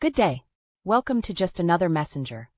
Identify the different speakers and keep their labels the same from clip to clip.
Speaker 1: Good day. Welcome to Just Another Messenger,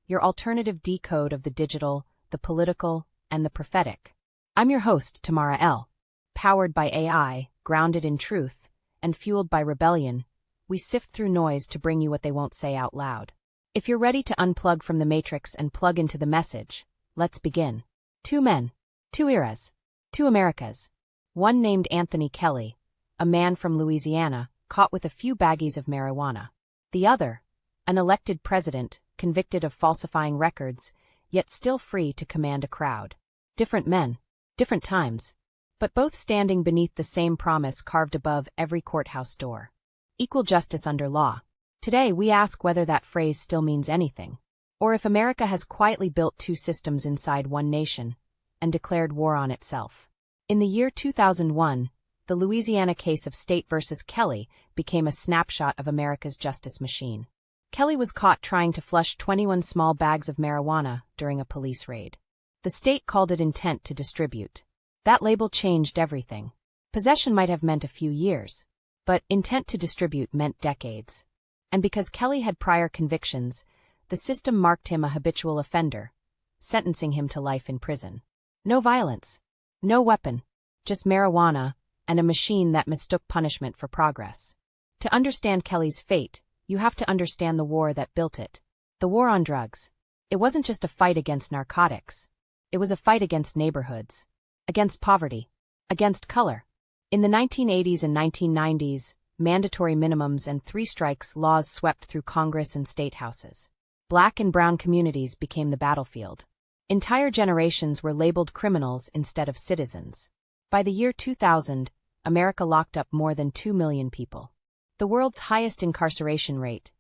Speaker 1: your alternative decode of the digital, the political, and the prophetic. I'm your host, Tamara L. Powered by AI, grounded in truth, and fueled by rebellion, we sift through noise to bring you what they won't say out loud. If you're ready to unplug from the matrix and plug into the message, let's begin. Two men, two eras, two Americas. One named Anthony Kelly, a man from Louisiana, caught with a few baggies of marijuana. The other, an elected president, convicted of falsifying records, yet still free to command a crowd. Different men, different times, but both standing beneath the same promise carved above every courthouse door. Equal justice under law. Today we ask whether that phrase still means anything, or if America has quietly built two systems inside one nation and declared war on itself. In the year 2001, the Louisiana case of State versus Kelly became a snapshot of America's justice machine. Kelly was caught trying to flush 21 small bags of marijuana during a police raid. The state called it intent to distribute. That label changed everything. Possession might have meant a few years, but intent to distribute meant decades. And because Kelly had prior convictions, the system marked him a habitual offender, sentencing him to life in prison. No violence, no weapon, just marijuana, and a machine that mistook punishment for progress. To understand Kelly's fate, you have to understand the war that built it. The war on drugs. It wasn't just a fight against narcotics. It was a fight against neighborhoods, against poverty, against color. In the 1980s and 1990s, mandatory minimums and three-strikes laws swept through Congress and state houses. Black and brown communities became the battlefield. Entire generations were labeled criminals instead of citizens. By the year 2000, America locked up more than 2 million people. The world's highest incarceration rate,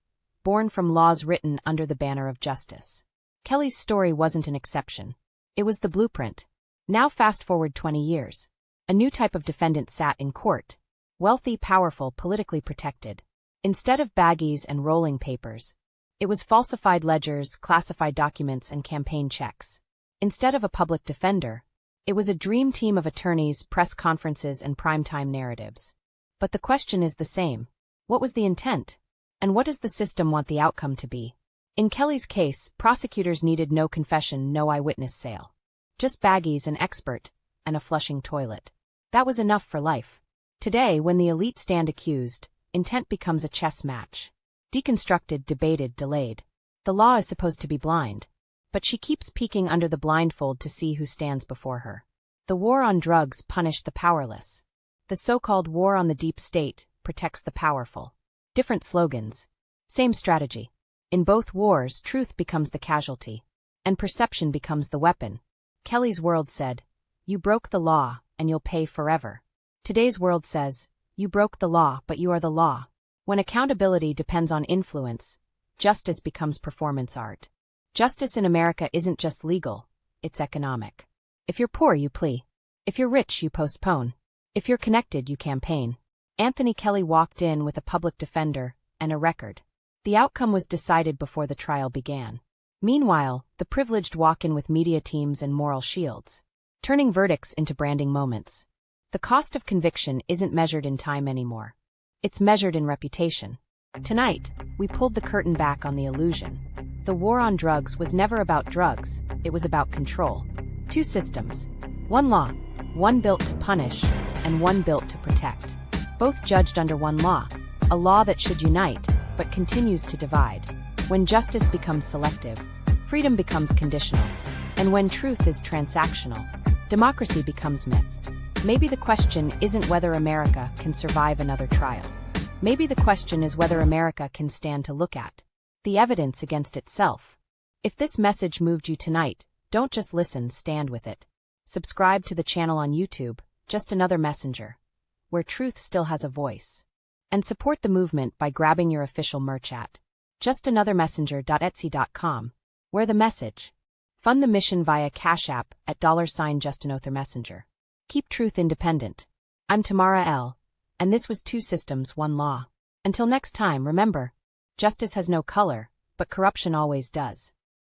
Speaker 1: born from laws written under the banner of justice. Kelly's story wasn't an exception. It was the blueprint. Now fast forward 20 years. A new type of defendant sat in court. Wealthy, powerful, politically protected. Instead of baggies and rolling papers, it was falsified ledgers, classified documents, and campaign checks. Instead of a public defender, it was a dream team of attorneys, press conferences, and primetime narratives. But the question is the same. What was the intent? And what does the system want the outcome to be? In Kelly's case, prosecutors needed no confession, no eyewitness sale. Just baggies, an expert, and a flushing toilet. That was enough for life. Today, when the elite stand accused, intent becomes a chess match. Deconstructed, debated, delayed. The law is supposed to be blind. But she keeps peeking under the blindfold to see who stands before her. The war on drugs punished the powerless. The so-called war on the deep state protects the powerful. Different slogans. Same strategy. In both wars, truth becomes the casualty, and perception becomes the weapon. Kelly's world said, "You broke the law, and you'll pay forever." Today's world says, "You broke the law, but you are the law." When accountability depends on influence, justice becomes performance art. Justice in America isn't just legal, it's economic. If you're poor, you plea. If you're rich, you postpone. If you're connected, you campaign. Anthony Kelly walked in with a public defender and a record. The outcome was decided before the trial began. Meanwhile, the privileged walk in with media teams and moral shields, turning verdicts into branding moments. The cost of conviction isn't measured in time anymore. It's measured in reputation. Tonight, we pulled the curtain back on the illusion. The war on drugs was never about drugs, it was about control. Two systems. One law, one built to punish, and one built to protect. Both judged under one law, a law that should unite, but continues to divide. When justice becomes selective, freedom becomes conditional. And when truth is transactional, democracy becomes myth. Maybe the question isn't whether America can survive another trial. Maybe the question is whether America can stand to look at the evidence against itself. If this message moved you tonight, don't just listen, stand with it. Subscribe to the channel on YouTube, Just Another Messenger, where truth still has a voice. And support the movement by grabbing your official merch at JustAnotherMessenger.etsy.com, where the message. Fund the mission via Cash App at $JustAnotherMessenger. Keep truth independent. I'm Tamara L., and this was Two Systems, One Law. Until next time, remember, justice has no color, but corruption always does.